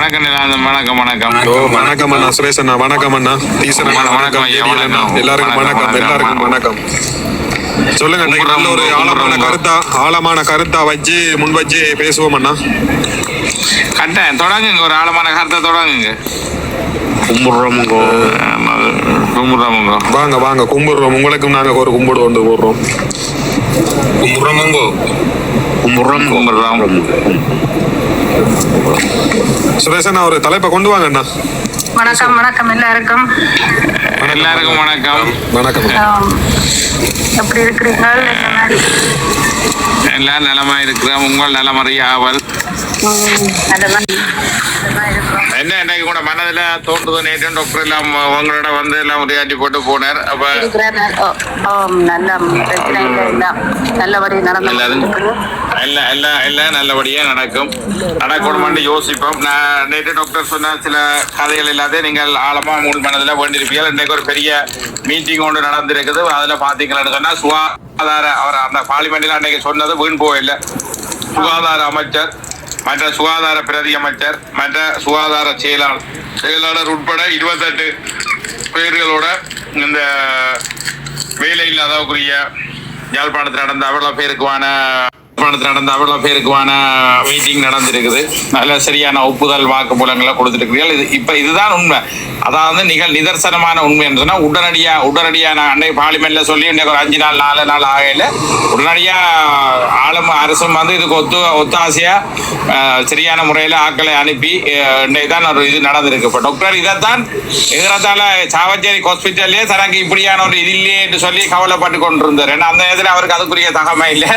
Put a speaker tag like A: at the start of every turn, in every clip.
A: வணக்கம் வணக்கம் வணக்கம்.
B: வணக்கம் அண்ணா சுரேஷ் அண்ணா. வணக்கம் அண்ணா டீசர் அண்ணா. வணக்கம் எல்லாருக்கும் வணக்கம். எல்லாருக்கும் வணக்கம். சொல்லுங்க, நல்ல ஒரு ஆழமான கருத்தா வச்சு முன் வச்சு பேசுவோம் அண்ணா.
A: கரெக்டாக தொடங்குங்க, ஒரு ஆழமான கருத்தை தொடங்குங்க.
C: கும்பிடுறோமுங்கோ.
B: வாங்க வாங்க கும்பிடுறோம். உங்களுக்கும் நாங்க ஒரு கும்பிடு கொண்டு போடுறோம்.
C: கும்பிடுறோமுங்கோ.
B: சுரேஷ் அண்ணா ஒரு தலைப்பை கொண்டு வாங்க அண்ணா.
D: வணக்கம் வணக்கம் எல்லாருக்கும்.
A: எல்லாருக்கும் வணக்கம்.
B: வணக்கம்.
D: எப்படி இருக்கிறீங்க?
A: எல்லாம் நலமா இருக்கிறோம். உங்கள் நலமறிய ஆவல் என்ன இன்னைக்கு கூட மனதில் தோன்றுது. நேற்று டாக்டர் எல்லாம் உங்களோட வந்து எல்லாம் உரையாற்றி போட்டு போனார். அப்ப
D: நல்ல நல்லபடி
A: எல்லாம் நல்லபடியா நடக்கணும்னு யோசிப்போம். நான் நேற்று டாக்டர் சொன்ன சில கதைகள் எல்லாத்தையும் நீங்கள் ஆழமா மூணு மனதில் வேண்டியிருப்பீர்கள். இன்னைக்கு ஒரு பெரிய மீட்டிங் ஒன்று நடந்திருக்குது. அதில் பார்த்தீங்கன்னு சொன்னா சுகாதார அவர் அந்த பார்லிமெண்ட்ல அன்னைக்கு சொன்னது வீண் போகல. சுகாதார அமைச்சர், மற்ற சுகாதார பிரதி அமைச்சர், மற்ற சுகாதார செயலாளர் உட்பட 28 பேர்களோட இந்த வேலை இல்லாதவக்குரிய யாழ்ப்பாணத்தில் நடந்த அவ்வளோ பேருக்குவான மீட்டிங் நடந்திருக்குது. நல்ல சரியான ஒப்புதல் வாக்குமூலங்களை கொடுத்துருக்கிறீர்கள். இதுதான் உண்மை. அதாவது நிதர்சனமான உண்மை என்று சொன்னால் உடனடியாக நான் அன்றைக்கு பார்லிமெண்ட்ல சொல்லி இன்றைக்கு ஒரு 5 நாள் 4 நாள் ஆகையில் உடனடியாக அரசும் வந்து இதுக்கு ஒத்தாசையா சரியான முறையில் ஆட்களை அனுப்பி இன்றைக்கு தான் ஒரு இது நடந்திருக்கு. இப்போ டாக்டர் இதைத்தான் எதிரத்தால சாவச்சேரி ஹாஸ்பிட்டல்லே தனக்கு இப்படியான ஒரு இது இல்லையே என்று சொல்லி கவலைப்பட்டு கொண்டிருந்தார். ஏன்னா அந்த நேரத்தில் அவருக்கு அதுக்குரிய தகமை இல்லை.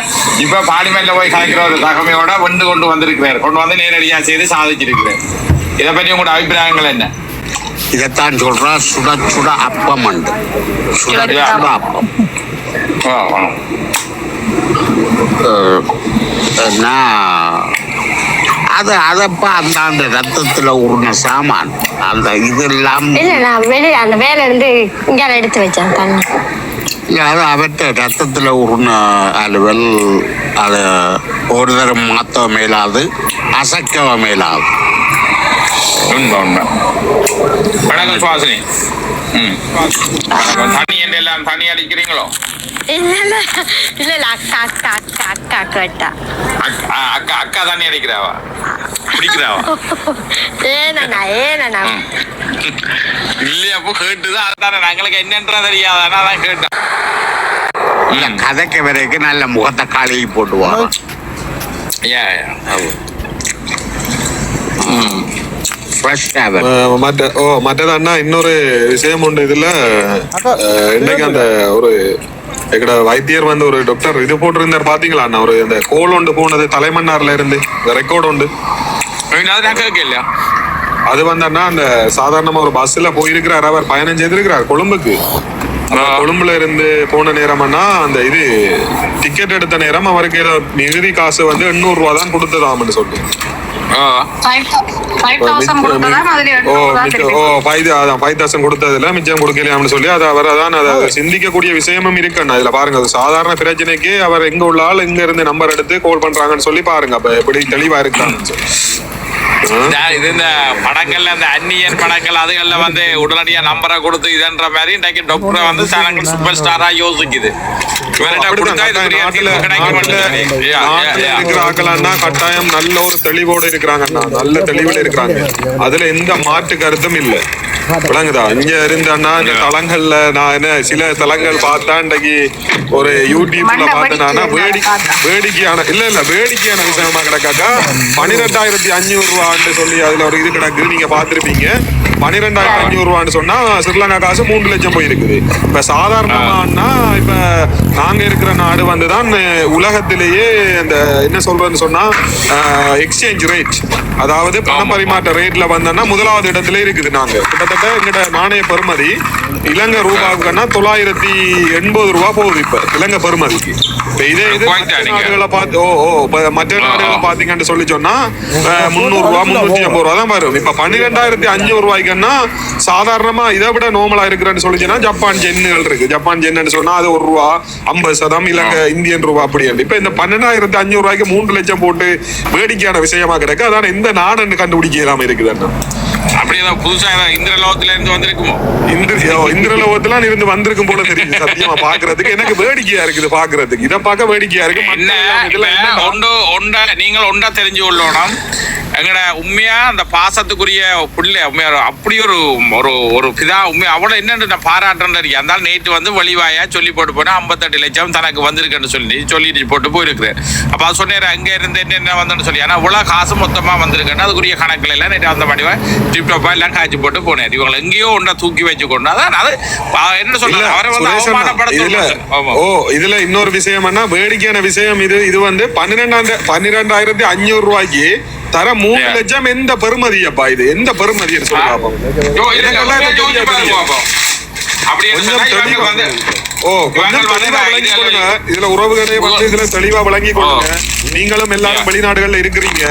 A: இப்போ பார்லிமெண்ட்ல போய் கலைக்கிற ஒரு தகமையோட கொண்டு வந்து நேரடியாக செய்து சாதிச்சிருக்கிறார். இதை பற்றி உங்களோட அபிப்பிராயங்கள் என்ன?
C: இதைத்தான் சொல்றா சுட சுட அப்பம் உண்டு. சுட அப்பம் அதப்பா அந்த ரத்தத்துல உருண சாமான் அந்த இதெல்லாம்
E: அந்த வேலை இருந்து இங்க எடுத்து வச்சேன் தண்ணி.
C: அது அவற்ற ரத்தத்துல உருண அலுவல் அது ஒரு தரம் மாற்ற மேலாது அசைக்கவ மேலாது.
A: வணக்கம் சுவாசினி. தண்ணி எல்லாம் தண்ணி அடிக்கிறீங்களோ? அக்கா தண்ணி அடிக்கிறாவா? பிடிக்கிறாவா? இல்லையா? அப்போ கேட்டுதான். அதுதானே நாங்களுக்கு என்னன்றா தெரியாதானா அதான் கேட்டேன்.
C: இல்ல கதைக்கு வரைக்கும் நல்ல முகத்தை காலையை போட்டுவாங்க.
B: மற்றதா இன்னொரு விஷயம் உண்டு இதுல. இன்னைக்கு அந்த ஒரு எங்கட வைத்தியர் வந்து ஒரு டாக்டர் இது போட்டிருந்தார் பாத்தீங்களா அண்ணா? ஒரு அந்த கோல் ஒன்று போனது தலைமன்னார்ல இருந்து ரெக்கார்டு உண்டு.
A: இல்லையா?
B: அது வந்தா அந்த சாதாரணமா ஒரு பஸ்ல போயிருக்கிறார். அவர் பயணம் செய்திருக்கிறார் கொழும்புக்கு. கொழும்புல இருந்து போன நேரம்னா அந்த இது டிக்கெட் எடுத்த நேரம் அவருக்கு ஏதோ நிகுதி காசு வந்து 800 ரூபா தான் கொடுத்ததாம்னு சொல்லி 5,000 கொடுத்ததுல மிச்சம் கொடுக்கலையாம்னு சொல்லி அது அவர் அதான் அதை சிந்திக்கக்கூடிய விஷயமும் இருக்குண்ணா. இதுல பாருங்க, அது சாதாரண பிரச்சனைக்கு அவர் எங்க உள்ள ஆள் இங்க இருந்து நம்பர் எடுத்து கால் பண்றாங்கன்னு சொல்லி பாருங்க. அப்ப எப்படி தெளிவா இருக்கான்னு சொல்லி
A: இது இந்த படங்கள்ல அந்த அந்நியன் படங்கள் அதுகள்ல வந்து உடனடியா நம்பரை கொடுத்து இதுன்ற மாதிரி இன்றைக்கு டாக்டரை வந்து சேனல் சூப்பர் ஸ்டாரா யோசிக்குது.
B: கட்டாயம் நல்ல ஒரு தெளிவோட இருக்கிறாங்கண்ணா. நல்ல தெளிவுல இருக்கிறாங்க. அதுல எந்த மாற்று கருத்தும் இல்லை. விளங்குதா? இங்க இருந்தான்னா இந்த தளங்கள்ல நான் என்ன சில தளங்கள் பார்த்தா இன்றைக்கு ஒரு யூடியூப்ல பார்த்தேன்னா வேடிக்கையான வேடிக்கையான விஷயமா கிடக்காக்கா 12,500 ரூபான்னு சொல்லி அதுல ஒரு இது கிடக்குது. நீங்க பாத்திருப்பீங்க. 12,500 ரூபான்னு சொன்னா ஸ்ரீலங்கா காசு 3 லட்சம் போயிருக்குது. இப்ப சாதாரணமானா இப்ப நாங்க இருக்கிற நாடு வந்துதான் உலகத்திலேயே இந்த என்ன சொல்றேன்னு சொன்னா எக்ஸ்சேஞ்ச் ரேட், அதாவது பண பரிமாற்ற ரேட்ல வந்தோம்னா 1வது இடத்துல இருக்குது. நாங்க கிட்டத்தட்ட எங்கட நாணய பெறுமதி இலங்கை ரூபாவுக்குன்னா 980 ரூபா போகுது இப்ப இலங்கை பெறுமதிக்கு. இதே இது
A: Point ஆ நீங்க.
B: நாடுகளை பார்த்து மற்ற நாடுகளை பாத்தீங்கன்னு சொல்லி சொன்னா 300 ரூபா 350 ரூபா தான் வரும். இப்ப 12,500 ரூபாய்க்குன்னா சாதாரணமா இதை விட நார்மலா இருக்கிறேன்னு சொல்லிச்சுன்னா ஜப்பான் ஜென்னுகள் இருக்கு. ஜப்பான் ஜென்னு சொன்னா அது ₹1 50 இலங்கை இந்தியன் ரூபா அப்படி. இப்ப இந்த 12,500 ரூபாய்க்கு 3 லட்சம் போட்டு வேடிக்கையான விஷயமா கிடக்கு. அதான் எந்த நாடுன்னு கண்டுபிடிக்க இல்லாம இருக்குதுன்னா
A: அப்படி ஏதாவது புதுசா இந்திரலோகத்துல இருந்து வந்திருக்குமோ?
B: இந்திரலோகத்துல இருந்து வந்திருக்கும் போல தெரியுது சத்தியமா பாக்குறதுக்கு. எனக்கு வேடிக்கையா இருக்குது பாக்குறதுக்கு. இதை பார்க்க வேடிக்கையா இருக்கு.
A: என்ன ஒண்ட நீங்கள் ஒன்றா தெரிஞ்சு கொள்ளணும். எங்கட உண்மையா அந்த பாசத்துக்குரிய புள்ள உண்மையா அப்படி ஒரு ஒரு ஒரு பிதா உண்மையா அவ்வளோ என்னன்னு நான் பாராட்டுறேன் இருக்கேன். அந்த நேற்று வந்து வழிவாயா சொல்லி போட்டு போனா 58 லட்சம் தனக்கு வந்திருக்குன்னு சொல்லிட்டு போட்டு போயிருக்கிறேன். அப்ப அது சொன்னேன் அங்க இருந்து என்ன வந்தேன்னு சொல்லி. ஆனா இவ்வளவு காசு மொத்தமா வந்திருக்குன்னு அதுக்குரிய கணக்குல எல்லாம் நேற்று அந்த மாதிரி டிப்டாப்பா எல்லாம் காய்ச்சி போட்டு போனேன். இவங்களை எங்கேயோ ஒன்றா தூக்கி வச்சு கொண்டு அதான் அது என்ன சொல்றாங்க அவரை வந்து அவமானப்படுத்த.
B: இதுல இன்னொரு விஷயம் என்ன வேடிக்கையான விஷயம் இது வந்து 12,500 ரூபாய்க்கு தர 3 லட்சம் எந்த பெருமதியப்பா இது எந்த பெருமதின்னு சொல்லுவாங்க. இதுல உறவுகளை வந்து இதுல தெளிவா வழங்கி கொள்ளுங்க. நீங்களும் எல்லாரும் வெளிநாடுகள்ல இருக்கிறீங்க.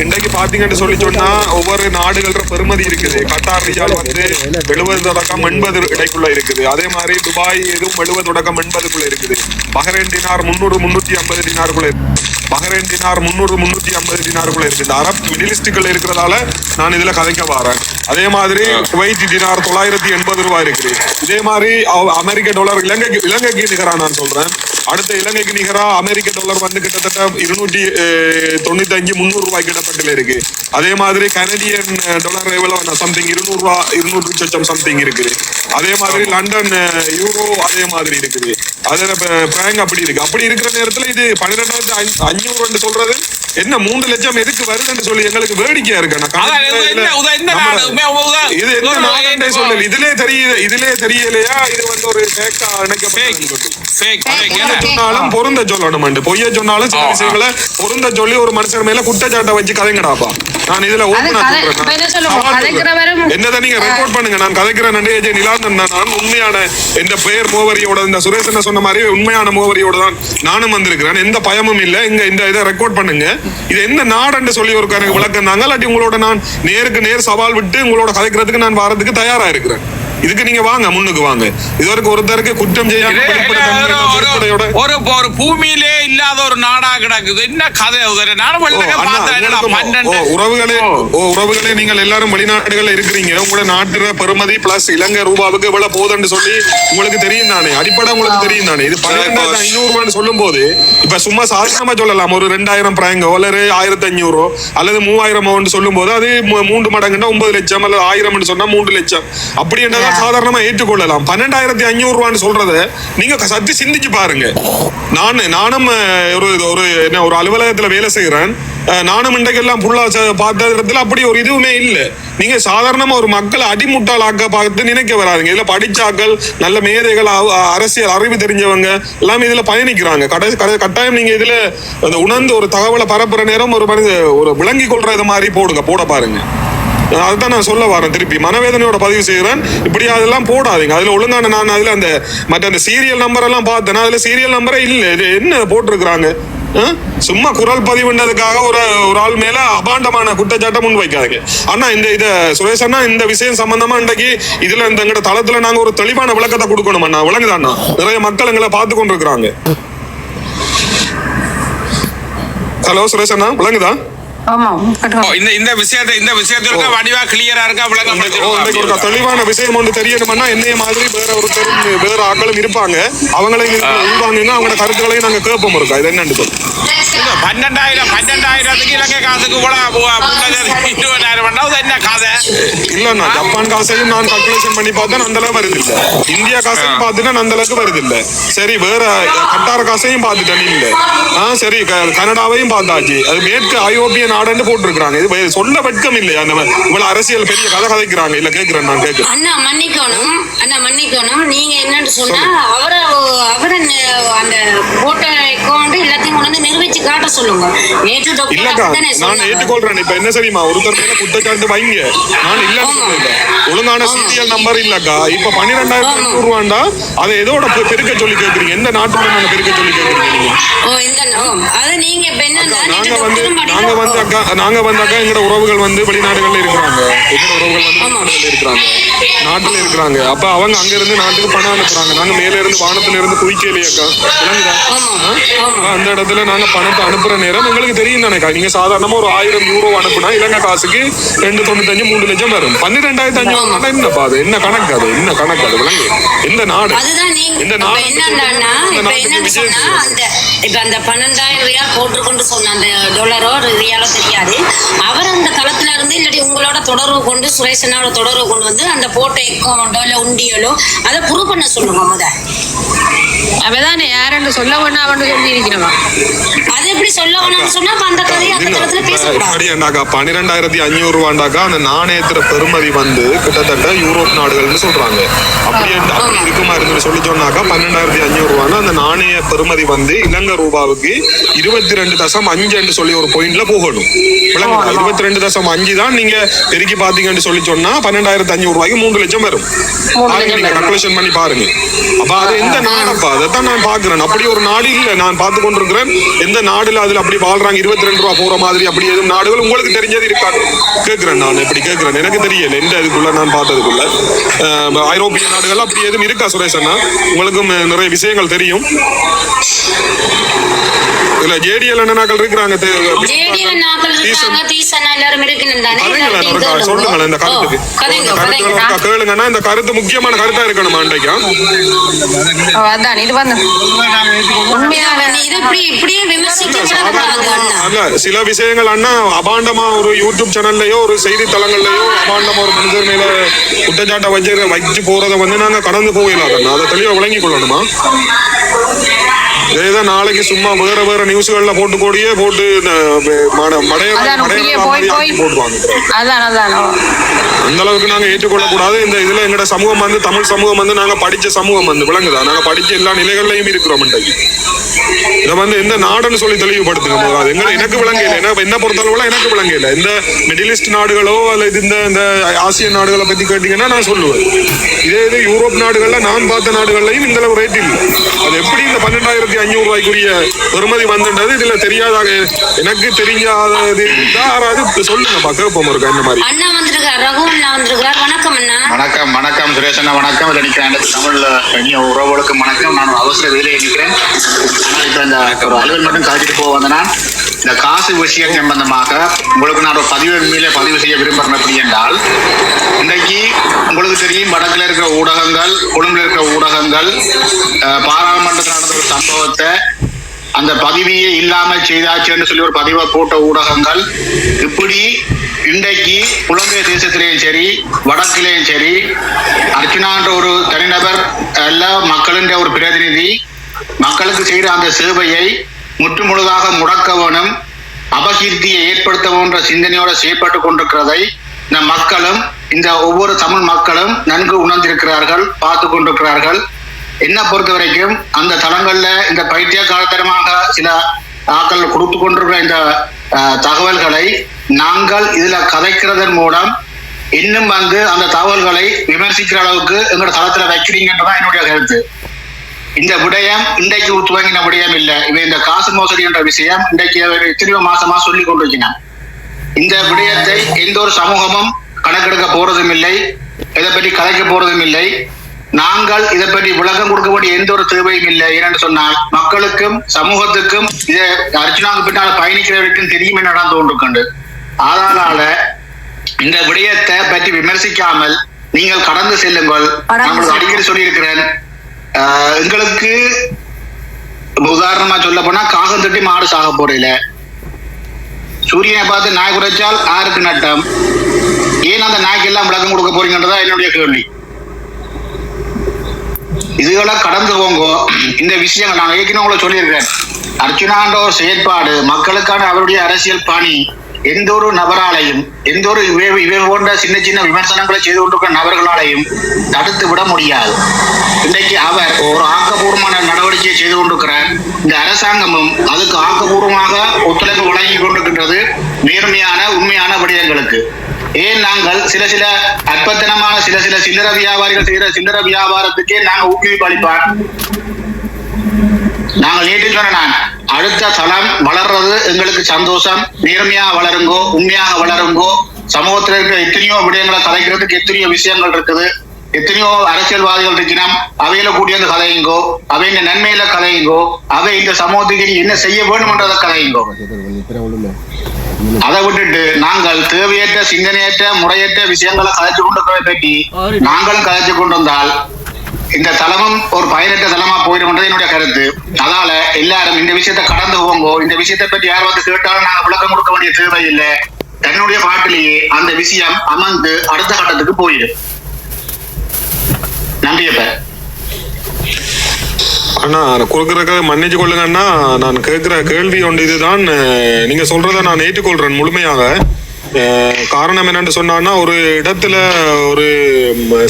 B: இன்றைக்கு பாத்தீங்கன்னு சொல்லி சொன்னா ஒவ்வொரு நாடுகள பெருமதி இருக்குது. கட்டார் ரியால் வந்து 70 தொடக்கம் 80 இடைக்குள்ள இருக்குது. அதே மாதிரி துபாய் எதுவும் 70 தொடக்கம் 80க்குள்ள இருக்குது. பஹ்ரைன் டினார் 300-350 டினாருக்குள்ள இருக்கு. பஹ்ரைன் டினார் 300-350 டினாருக்குள்ள இருக்கு. இந்த அரப் மிடில் ஈஸ்டுக்குள்ள இருக்கிறதால நான் இதுல கதைக்க வரேன். அதே மாதிரி குவைத் டினார் 980 ரூபாய் இருக்குது. இதே மாதிரி அமெரிக்க டாலர் இலங்கைக்கு நிகரா நான் சொல்றேன். அடுத்த இலங்கைக்கு நிகரா அமெரிக்க டாலர் வந்து கிட்டத்தட்ட 295-300 ரூபாய் கிட்டப்பட்டில இருக்கு. அதே மாதிரி கனடியன் டாலர் எவ்வளவு சம்திங் 200 ரூபா 200 லட்சம் சம்திங் இருக்குது. அதே மாதிரி லண்டன் யூரோ அதே மாதிரி இருக்குது. அதுல பிராங்க் அப்படி இருக்கு. அப்படி இருக்கிற நேரத்துல இது 12,500 சொல்றது என்ன 3 லட்சம் எதுக்கு வருதுன்னு சொல்லி எங்களுக்கு வேடிக்கையா இருக்கு. இது என்ன நாடே சொல்லல. இதுலயே தெரியலையா இது வந்து ஒரு சொன்னாலும் பொருந்த சொல்லணும். பொய்ய சொன்னாலும் சில விஷயங்களை பொருந்த சொல்லி ஒரு மனுஷன் மேல குற்றச்சாட்டை வச்சு கதைங்கடாப்பா. நான் இதுல என்னதான் நீங்க ரெக்கார்ட் பண்ணுங்க. நான் கதைக்கிறேன் நிலாந்தன். நான் உண்மையான இந்த பெயர் மோவரியோட இந்த சுரேஷன் சொன்ன மாதிரி உண்மையான மோவரியோட தான் நானும் வந்திருக்கிறேன். எந்த பயமும் இல்லை. இந்த இதை ரெக்கார்ட் பண்ணுங்க. இது எந்த நாடுன்னு சொல்லி ஒரு எனக்கு விளக்கம் தாங்க. இல்லாட்டி உங்களோட நான் நேருக்கு நேர் சவால் விட்டு உங்களோட கதைக்கிறதுக்கு நான் வரதுக்கு தயாரா இருக்கிறேன். இதுக்கு நீங்க வாங்க முன்னுக்கு வாங்க. இதுவரைக்கும் ஒருத்தருக்கு குற்றம் செய்யாம
A: ஒரு பூமியிலே இல்லாத ஒரு நாடா கிடக்குது. என்ன கதை
B: உறவுகளே நீங்கள் எல்லாரும் வெளிநாடுகள்ல இருக்கிறீங்க. உங்களோட நாட்டு பெருமதி பிளஸ் இலங்கை ரூபாவுக்கு எவ்வளவு போகுதுன்னு சொல்லி உங்களுக்கு தெரியும் தானே. அடிப்படை உங்களுக்கு தெரியும் தானே. இது 12,500 ரூபான்னு சொல்லும் போது இப்ப சும்மா சாதாரணமா சொல்லலாம். ஒரு 2,000 பிராங்கோ அல்லது 1,500 அல்லது 3,000 சொல்லும் போது அது 3 மடங்குன்னா 9 லட்சம் அல்லது 1000 சொன்னா 3 லட்சம் அப்படி என்ன சாதாரணமா ஏற்றுக்கொள்ளலாம். 12,500 ரூபான்னு சொல்றத நீங்க சற்று சிந்திச்சு பாருங்க. நானும் ஒரு அலுவலகத்துல வேலை செய்யறேன். நானும் இன்றைக்கெல்லாம் புள்ளா பார்த்த இடத்துல அப்படி ஒரு இதுவுமே இல்லை. நீங்க சாதாரணமா ஒரு மக்களை அடிமுட்டால் ஆக்க பார்த்து நினைக்க வராதுங்க. இதுல படிச்சாக்கள் நல்ல மேதைகள் அரசியல் அறிவு தெரிஞ்சவங்க எல்லாமே இதுல பயணிக்கிறாங்க. கட்டாயம் நீங்க இதுல உணர்ந்து ஒரு தகவலை பரப்புற நேரம் ஒரு விளங்கி கொள்றது மாதிரி போட பாருங்க. அதுதான் நான் சொல்ல வரேன். திருப்பி மனவேதனையோட பதிவு செய்கிறேன். இப்படி அதெல்லாம் போடாதீங்க. அதுல ஒழுங்கான நான் அதுல அந்த சீரியல் நம்பர் எல்லாம் பார்த்தேன். அதுல சீரியல் நம்பரே இல்லை. இது என்ன போட்டிருக்கிறாங்க? சும்மா குரல் பதிவுன்றதுக்காக ஒரு ஆள் மேல அபாண்டமான குற்றச்சாட்டை முன் வைக்காதீங்க. ஆனா இத சுரேஷ் அண்ணா இந்த விஷயம் சம்பந்தமா இன்றைக்கு இதுல எங்கட தளத்துல நாங்க ஒரு தெளிவான விளக்கத்தை கொடுக்கணும். அண்ணா விளங்குதாண்ணா? நிறைய மக்கள் எங்களை பார்த்து கொண்டு இருக்கிறாங்க. ஹலோ சுரேஷ் அண்ணா விளங்குதா?
A: இந்த விஷயத்திற்கு வடிவா கிளியரா இருக்கா விளக்கம்
B: தெளிவான விஷயம் ஒன்று தெரியணும்னா என்னைய மாதிரி வேற ஆட்களும் இருப்பாங்க. அவங்களையும் உள்வாங்க. அவங்களோட கருத்துக்களையும் நாங்க கேட்போம் இருக்கா. இது என்னன்னு சொல்லு.
A: 12,000 இலங்கை காசுக்கு கூட 20,000 என்ன காசை
B: இல்லண்ணா. ஜப்பான் காசையும் நான் கால்குலேஷன் பண்ணி பார்த்தேன். அந்த அளவு வருது இல்ல. இந்தியா காசையும் பார்த்துட்டேன். அந்த அளவுக்கு வருது இல்ல. சரி வேற கட்டார காசையும் பார்த்துட்டேன் இல்ல. சரி கனடாவையும் பார்த்தாச்சு. அது மேற்கு ஐரோப்பிய நாடுன்னு போட்டிருக்காங்க. இது சொல்ல வெட்கம் இல்லையா? இவ்வளவு அரசியல் பெரிய கதை கதைக்கிறாங்க. இல்ல கேக்குறேன், நான் கேக்குறேன்.
F: அண்ணா மன்னிக்கணும். நீங்க என்னன்னு சொன்னா அவரை அந்த போட்டோ அக்கௌண்ட் எல்லாத்தையும் கொண்டு வந்து நிரூபிச்சு காட்ட சொல்லுங்க.
B: இல்லக்கா, நான் ஏற்றுக்கொள்றேன். இப்ப என்ன சரிமா, ஒருத்தர் மேல குற்றச்சாட்டு வைங்க, நான் இல்லன்னு சொல்லல. ஒழுங்கான சீரியல் நம்பர் இல்லக்கா. இப்ப 12,500 ரூபாண்டா அதை எதோட பெருக்க சொல்லி கேக்குறீங்க? எந்த நாட்டுல நாங்க பெருக்க சொல்லி கேக்குறீங்க? நாங்க வந்து அக்கா எங்களோட உறவுகள் வந்து வெளிநாடுகள்ல இருக்கிறாங்க. எங்களோட உறவுகள் வந்து நாட்டுல இருக்கிறாங்க. அப்ப அவங்க அங்க இருந்து நாட்டுக்கு பணம் அனுப்புறாங்க. நாங்க மேல இருந்து வானத்துல இருந்து குவிக்கலையாக்கா, விளங்குதா? அந்த இடத்துல நாங்க பணத்தை அனுப்புற நேரம் எங்களுக்கு தெரியும் தானேக்கா. நீங்க சாதாரணமா ஒரு 1000 யூரோ அனுப்புனா இலங்கை காசுக்கு 295 3 லட்சம் வரும். 12,500 என்னப்பா அது? என்ன கணக்கு அது? என்ன கணக்கு அது? விளங்கு எந்த நாடு? இந்த நாடு
F: இப்ப அந்த 12,000 ரியால் போட்டுக்கொண்டு சொன்ன அந்த டாலரோ ரியாலோ தெரியாது. அவர் அந்த களத்துல இருந்து இல்லாட்டி உங்களோட தொடர்பு கொண்டு சுரேஷனோட தொடர்பு கொண்டு வந்து அந்த போட்டோ அக்கௌண்டோ இல்ல உண்டியலோ அதை ப்ரூவ் பண்ண சொல்லுங்க.
E: அவதானே யாருன்னு சொல்ல வேணா அவன்னு சொல்லி இருக்கிறவா.
F: அது எப்படி சொல்ல வேணாம்னு சொன்னா அந்த கதையை அந்த களத்துல பேசக்கூடாது.
B: 12,500 ரூபாண்டாக்கா அந்த நாணயத்துல பெருமதி வந்து கிட்டத்தட்ட யூரோப் நாடுகள்னு சொல்றாங்க. அப்படியே இருக்குமா இருந்து சொல்லி சொன்னாக்கா 12,500 ரூபான்னா அந்த நாணய பெருமதி வந்து இலங்கை ரூபாவுக்கு 22.5 சொல்லி ஒரு பாயிண்ட்ல போகணும். 22.5 தான் நீங்க பெருக்கி பாத்தீங்கன்னு சொல்லி சொன்னா 12,500 ரூபாய்க்கு 3 லட்சம் வரும். நீங்க கல்குலேஷன் பண்ணி பாருங்க. அப்ப அது எந்த நாடப்பா? அதைத்தான் நான் பாக்குறேன். அப்படி ஒரு நாடு இல்ல, நான் பார்த்து கொண்டிருக்கிறேன். எந்த நாடுல அதுல அப்படி வாழ்றாங்க 22 ரூபா போற மாதிரி அப்படி எதுவும் நாடுகள் உங்களுக்கு தெரிஞ்சது இருக்காது? கேட்கிறேன், நான் எப்படி கேட்கிறேன், எனக்கு தெரியல. எந்த இதுக்குள்ள நான் பார்த்ததுக்குள்ள ஐரோப்பிய நாடுகள் அப்படி எதுவும் இருக்கா சுரேஷன்னா? உங்களுக்கும் நிறைய விஷயங்கள் தெரியும். இல்ல ஜேடிஎல் அண்ணாக்கள் இருக்கிறாங்க. சொல்லுங்களேன் இந்த கருத்துக்கு. கேளுங்கன்னா இந்த கருத்து முக்கியமான கருத்தா இருக்கணும். அன்றைக்கும் சில விஷயங்கள் அண்ணா அபாண்டமா ஒரு யூடியூப் சேனல்லையோ ஒரு செய்தி தளங்கள்லயோ அபாண்டமா ஒரு மனிதர் மேல குற்றச்சாட்டை வச்சு போறதை வந்து நாங்க கடந்து போயிடலாம். அதை தெளிவா விளங்கி கொள்ளணுமா? இதேதான் நாளைக்கு சும்மா வேற நியூஸ்கள்ல போட்டு போட்டு போட்டுவாங்க. அந்த அளவுக்கு நாங்க ஏற்றுக்கொள்ள கூடாது. இந்த இதுல எங்கட சமூகம் வந்து தமிழ் சமூகம் வந்து நாங்க படிச்ச சமூகம் வந்து விளங்குதா? நாங்க படிச்ச எல்லா நிலைகள்லயும் இருக்கிறோம். இதை வந்து எந்த நாடுன்னு சொல்லி தெளிவுபடுத்துங்க. எனக்கு விளங்கல, என்ன பொறுத்தளவுல எனக்கு விளங்கல. இந்த மிடில் ஈஸ்ட் நாடுகளோ அல்லது இந்த ஆசிய நாடுகளை பத்தி கேட்டீங்கன்னா நான் சொல்லுவேன். இதே இது யூரோப் நாடுகள்ல நான் பார்த்த நாடுகள்லையும் இந்த அளவு ரேட் இல்லை. அது எப்படி இந்த 12,500 ரூபாய்க்குரிய பெருமதி வந்துன்றது இதுல தெரியாதாக எனக்கு தெரியாதது யாராவது சொல்லுங்கப்பா, கேட்போம் இருக்கா இந்த மாதிரி.
F: அண்ணா வந்திருக்கார், ரகு அண்ணா வந்திருக்கார். வணக்கம் அண்ணா.
G: வணக்கம் சுரேஷ் அண்ணா, வணக்கம். இதில் நிற்கிறேன் தமிழ்ல இனிய உறவுகளுக்கு வணக்கம். நான் அவசர வேலையை நிற்கிறேன். ஆனால் இப்போ இந்த ஒரு அலுவல் மட்டும் கழிச்சிட்டு போக வந்தேன்னா இந்த காசு விஷயம் சம்பந்தமாக உங்களுக்கு நான் ஒரு பதிவு செய்ய விரும்புகிறேன். எப்படி என்றால் இன்றைக்கு உங்களுக்கு தெரியும் வடக்கில் இருக்கிற ஊடகங்கள், கொழும்புல இருக்கிற ஊடகங்கள் பாராளுமன்றத்தில் நடந்த ஒரு சம்பவத்தை அந்த பதிவையே இல்லாமல் செய்தாச்சுன்னு சொல்லி ஒரு பதிவை போட்ட ஊடகங்கள் இப்படி இன்றைக்கு புலம்பெயர் தேசத்திலேயும் சரி வடக்கிலேயும் சரி அர்ச்சனான்ற ஒரு தனிநபர் அல்ல மக்களின் ஒரு பிரதிநிதி மக்களுக்கு செய்கிற அந்த சேவையை முற்று முழுதாக முடக்க வேணும், அபகீர்த்தியை ஏற்படுத்த வேண்ட சிந்தனையோட செயற்பட்டு கொண்டிருக்கிறதை இந்த மக்களும் இந்த ஒவ்வொரு தமிழ் மக்களும் நன்கு உணர்ந்திருக்கிறார்கள், பார்த்து கொண்டிருக்கிறார்கள். என்ன பொறுத்த வரைக்கும் அந்த தளங்கள்ல இந்த பைத்திய காலத்தரமாக சில ஆக்கள் கொடுத்து கொண்டிருக்கிற இந்த தகவல்களை நாங்கள் இதுல கதைக்கிறதன் மூலம் இன்னும் வந்து அந்த தகவல்களை விமர்சிக்கிற அளவுக்கு எங்களோட தளத்துல வைக்கிறீங்கன்றதான் என்னுடைய கருத்து. இந்த விடயம் இன்றைக்கு துவங்கின விடயம் இல்லை. இவன் இந்த காசு மோசடி என்ற விஷயம் இன்றைக்கு எத்தனையோ மாசமா சொல்லி கொண்டிருக்கிறான். இந்த விடயத்தை எந்த ஒரு சமூகமும் கணக்கெடுக்க போறதும் இல்லை, இதை பற்றி கதைக்க போறதும் இல்லை. நாங்கள் இதை பற்றி விளக்கம் கொடுக்க வேண்டிய எந்த ஒரு தேவையும் இல்லை. ஏனென்று சொன்னால் மக்களுக்கும் சமூகத்துக்கும் இதை அர்ச்சனாவுக்கு பின்னால் பயணிக்கிறவருக்கும் தெரியும் என்ன நடந்து கொண்டிருக்கின்றது. அதனால இந்த விடயத்தை பற்றி விமர்சிக்காமல் நீங்கள் கடந்து செல்லுங்கள். நான் அடிக்கடி சொல்லியிருக்கிறேன், எங்களுக்கு உதாரணமா சொல்ல போனா காகம் தட்டி மாடு சாக போறீல, சூரியனை பார்த்து நாய் குறைச்சால் யாருக்கு நட்டம்? ஏன் அந்த நாய்க்கு எல்லாம் விளக்கம் கொடுக்க போறீங்கன்றதா என்னுடைய கேள்வி. இதுகளை கடந்து போங்க. இந்த விஷயங்கள் நான் ஏற்கனவே உங்களை சொல்லியிருக்கிறேன். அர்ச்சனான்ற ஒரு செயற்பாடு மக்களுக்கான அவருடைய அரசியல் பணி எந்த ஒரு நபராலையும் எந்த ஒரு இவை போன்ற சின்ன சின்ன விமர்சனங்களை செய்து கொண்டிருக்கிற நபர்களாலையும் தடுத்து விட முடியாது. இன்றைக்கு அவர் ஒரு ஆக்கப்பூர்வமான நடவடிக்கையை செய்து கொண்டிருக்கிறார். இந்த அரசாங்கமும் அதுக்கு ஆக்கப்பூர்வமாக ஒத்துழைப்பு வழங்கி கொண்டிருக்கின்றது நேர்மையான உண்மையான விடயங்களுக்கு. ஏன் நாங்கள் சில அற்பத்தனமான சில்லற வியாபாரிகள் செய்கிற சில்லற வியாபாரத்துக்கே நாங்கள் ஊக்குவிப்பு அளிப்பார். நாங்கள் நேற்று சொன்ன நான் அடுத்த தளம் வளர்றது எங்களுக்கு சந்தோஷம். நேர்மையா வளருங்கோ, உண்மையாக வளருங்கோ. சமூகத்தில் இருக்கிற எத்தனையோ விடயங்களை கதைக்கிறதுக்கு எத்தனையோ விஷயங்கள் இருக்குது. எத்தனையோ அரசியல்வாதிகள் இருக்கணும். அவையில கூட்டிய கதையுங்கோ, அவையின் நன்மையில கதையுங்கோ, அவை இந்த சமூகத்துக்கு என்ன செய்ய வேண்டும்ன்றத கதையுங்கோ. அதை விட்டுட்டு நாங்கள் தேவையற்ற சிந்தனையற்ற முறையற்ற விஷயங்களை கதைச்சு கொண்டு பற்றி நாங்களும் கதைச்சு கொண்டு வந்தால் இந்த தளமும் ஒரு பயனற்ற தளமா போயிடும்ன்றது என்னுடைய கருத்து. அதனால எல்லாரும் இந்த விஷயத்தை கடந்து போங்கோ. இந்த விஷயத்தை பற்றி யார் வந்து கேட்டாலும் நாங்கள் விளக்கம் கொடுக்க வேண்டிய தேவையில்லை. தன்னுடைய பாட்டிலேயே அந்த விஷயம் அமர்ந்து அடுத்த கட்டத்துக்கு போயிடும். நன்றி. அப்ப
B: அண்ணா கொடுக்கறத மன்னிச்சு கொள்ளுங்க அண்ணா. நான் கேட்கிற கேள்வி ஒன்று இதுதான். நீங்க சொல்றத நான் ஏற்றுக்கொள்றேன் முழுமையாக. காரணம் என்னன்னு சொன்னா, ஒரு இடத்துல ஒரு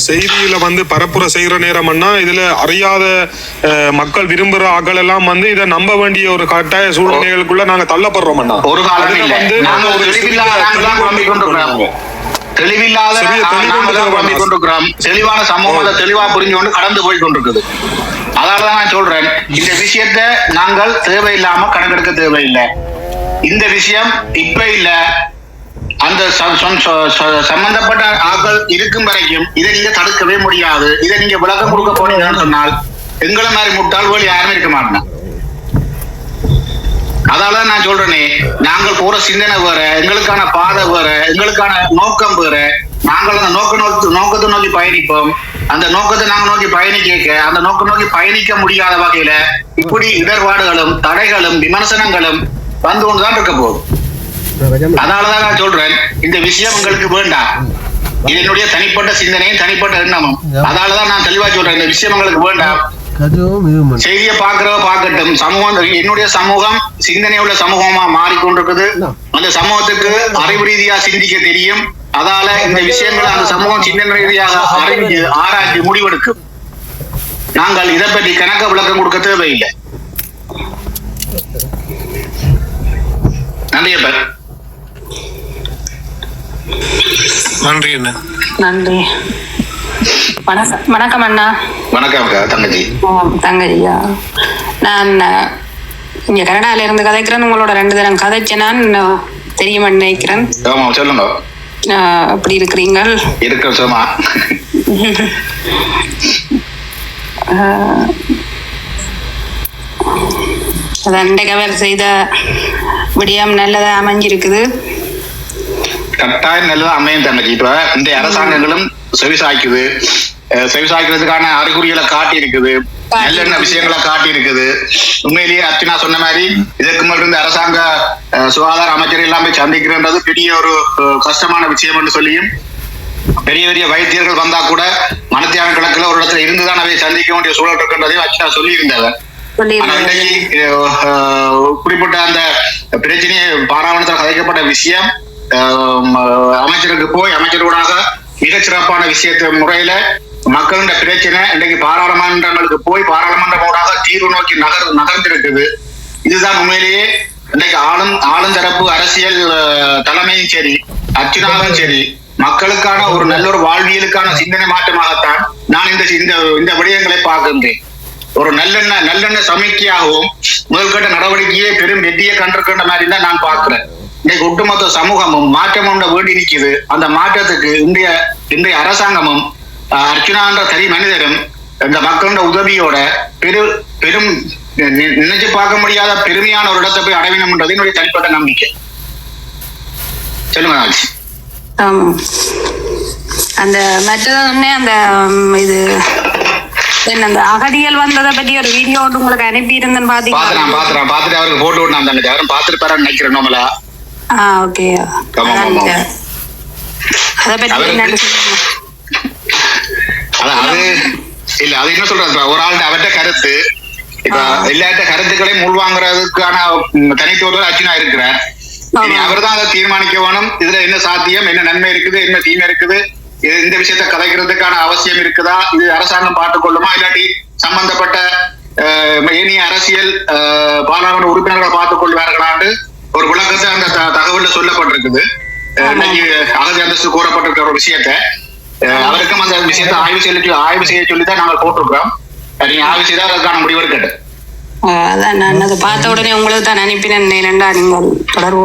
B: செய்தியில வந்து பரப்புரை செய்யற நேரம்னா இதுல அறியாத மக்கள் விரும்புற ஆக்கள் எல்லாம் வந்து இதை நம்ப வேண்டிய ஒரு கட்டாய சூழ்நிலைகளுக்குள்ள நாங்க தள்ளப்படுறோம் அண்ணா.
G: ஒரு காலம் வந்து தெளிவான சமூகத்தை தெளிவா புரிஞ்சு கொண்டு கடந்து போய் கொண்டிருக்குது. அதனாலதான் நான் சொல்றேன், இந்த விஷயத்த நாங்கள் தேவையில்லாம கணக்கெடுக்க தேவையில்லை. இந்த விஷயம் இப்ப இல்ல, அந்த சம்பந்தப்பட்ட ஆக்கள் இருக்கும் வரைக்கும் இதை நீங்க தடுக்கவே முடியாது. இதை நீங்க விளக்கம் கொடுக்க போனீங்கன்னு சொன்னால் எங்களை மாதிரி முட்டாள்கள் யாருமே இருக்க மாட்டேன். அதாலதான் நான் சொல்றேனே, நாங்கள் போற சிந்தனை வேற, எங்களுக்கான பாதை வேற, எங்களுக்கான நோக்கம் வேற. நாங்கள் அந்த நோக்கத்தை நோக்கி பயணிப்போம். அந்த நோக்கத்தை நாங்க நோக்கி பயணிக்க அந்த நோக்கம் நோக்கி பயணிக்க முடியாத வகையில இப்படி இடர்பாடுகளும் தடைகளும் விமர்சனங்களும் வந்து கொண்டுதான் இருக்க போகுது. அதனாலதான் நான் சொல்றேன், இந்த விஷயம் உங்களுக்கு வேண்டாம். இது என்னுடைய தனிப்பட்ட சிந்தனையும் தனிப்பட்ட எண்ணமும். அதனாலதான் நான் தெளிவா சொல்றேன், இந்த விஷயம் உங்களுக்கு வேண்டாம். செய்தியை பார்க்கட்டும். சமூகம், என்னுடைய சமூகம் சிந்தனை உள்ள சமூகமா மாறிக்கொண்டிருக்குது. அந்த சமூகத்துக்கு அறிவு ரீதியா சிந்திக்க தெரியும். அதால இந்த விஷயங்களை அந்த சமூகம் சிந்தனை ரீதியாக அறிவிச்சு ஆராய்ச்சி முடிவெடுக்கும். நாங்கள் இதை பற்றி கணக்க விளக்கம் கொடுக்க தேவையில்லை. நன்றி.
B: நன்றி அண்ணா.
D: நன்றி. வணக்கம் அண்ணா.
G: வணக்கம் தங்கச்சி.
D: தங்கச்சியா, நான் இங்க கனடால இருந்து கதைக்கிறேன். உங்களோட 2 தினம் கதைச்சேன். நான் தெரியுமா நினைக்கிறேன்.
G: ஆமா, சொல்லுங்க.
D: எப்படி இருக்கிறீங்க?
G: இருக்க சும்மா.
D: அன்றைக்கு செய்த விடயம் நல்லதா அமைஞ்சிருக்குது.
G: கட்டாயம் நல்லதா அமையும் தங்கச்சி. இப்ப இந்த அரசாங்கங்களும் செவிசாய்க்கிறதுக்கான அறிகுறிகளை காட்டி இருக்குது. நல்லெண்ண விஷயங்களை காட்டி இருக்குது. உண்மையிலேயே அர்ச்சனா சொன்ன மாதிரி இதற்கு மேல் இருந்த அரசாங்க சுகாதார அமைச்சர் எல்லாம் போய் சந்திக்கிறன்றது பெரிய ஒரு கஷ்டமான விஷயம் என்று சொல்லியும், பெரிய பெரிய வைத்தியர்கள் வந்தா கூட மனத்தியான கிழக்குல ஒரு இடத்துல இருந்துதான் அவை சந்திக்க வேண்டிய சூழல் இருக்கின்றதையும் அர்ச்சனா சொல்லி இருந்தவர். குறிப்பிட்ட அந்த பிரச்சனையை பாராளுமன்றத்தில் கதைக்கப்பட்ட விஷயம் அமைச்சருக்கு போய் அமைச்சரோடாக மிகச் சிறப்பான விஷயத்த முறையில மக்களோட பிரச்சனை இன்றைக்கு பாராளுமன்றங்களுக்கு போய் பாராளுமன்றமோடாக தீர்வு நோக்கி நகர்ந்திருக்குது. இதுதான் உண்மையிலேயே இன்றைக்கு ஆளும் தரப்பு அரசியல் தலைமையும் சரி, அர்ச்சனாவும் சரி, மக்களுக்கான ஒரு நல்ல ஒரு வாழ்வியலுக்கான சிந்தனை மாற்றமாகத்தான் நான் இந்த விடயங்களை பார்க்கின்றேன். ஒரு நல்லெண்ண சமிக்கையாகவும் முதல்கட்ட நடவடிக்கையே பெரும் வெற்றியை கண்டிருக்கின்ற மாதிரி தான் நான் பார்க்கிறேன். இன்னைக்கு ஒட்டுமொத்த சமூகமும் மாற்றம் ஒன்ற வேண்டி நிற்குது. அந்த மாற்றத்துக்கு இன்றைய அரசாங்கமும் அர்ச்சனா என்ற தனி மனிதரும் இந்த மக்களோட உதவியோட பெரும் நினைச்சு பார்க்க முடியாத பெருமையான ஒரு இடத்தை போய் அடைவினம்ன்றது என்னுடைய தனிப்பட்ட நம்பிக்கை. சொல்லுங்க நாச்சி.
D: அந்த மற்றது அந்த இது அந்த அகதிகள் வந்ததை பற்றி ஒரு வீடியோ உங்களுக்கு அனுப்பி இருந்தேன்னு
G: பாத்துட்டு அவருக்கு போட்டு விட்டு நான் யாரும் பாத்துட்டு பாரு நினைக்கிறேன். நம்மளா
D: ஓகே. அதை பற்றி
G: அது இல்ல, அது என்ன சொல்றது, ஒரு ஆள் அவர்கிட்ட கருத்து, இப்ப எல்லாத்த கருத்துக்களையும் உள்வாங்குறதுக்கான தனித்துவத்தோட அர்ச்சனா இருக்கிறார். அவர்தான் அதை தீர்மானிக்க வேணும். இதுல என்ன சாத்தியம், என்ன நன்மை இருக்குது, என்ன தீமை இருக்குது, இந்த விஷயத்த கதைக்கிறதுக்கான அவசியம் இருக்குதா, இது அரசாங்கம் பார்த்துக்கொள்ளுமா, இல்லாட்டி சம்பந்தப்பட்ட ஏனைய அரசியல் பாராளுமன்ற உறுப்பினர்கள் பார்த்துக் கொள்வார்களான்னு ஒரு விளக்கத்தை அந்த தகவல்ல சொல்லப்பட்டிருக்குது. இன்னைக்கு அகதி அந்தஸ்து கூறப்பட்டிருக்கிற ஒரு விஷயத்த அவருக்கும் அந்த விஷயத்தை ஆய்வு செய்ய சொல்லிதான் நாங்கள் போட்டிருக்கிறோம். நீங்க ஆய்வு செய்தா அதற்கான முடிவு எடுக்கட்டும்.
D: அதான் நான் அதை பார்த்த உடனே உங்களுக்கு தான் அனுப்பினேன். நீங்கள் தொடர்பு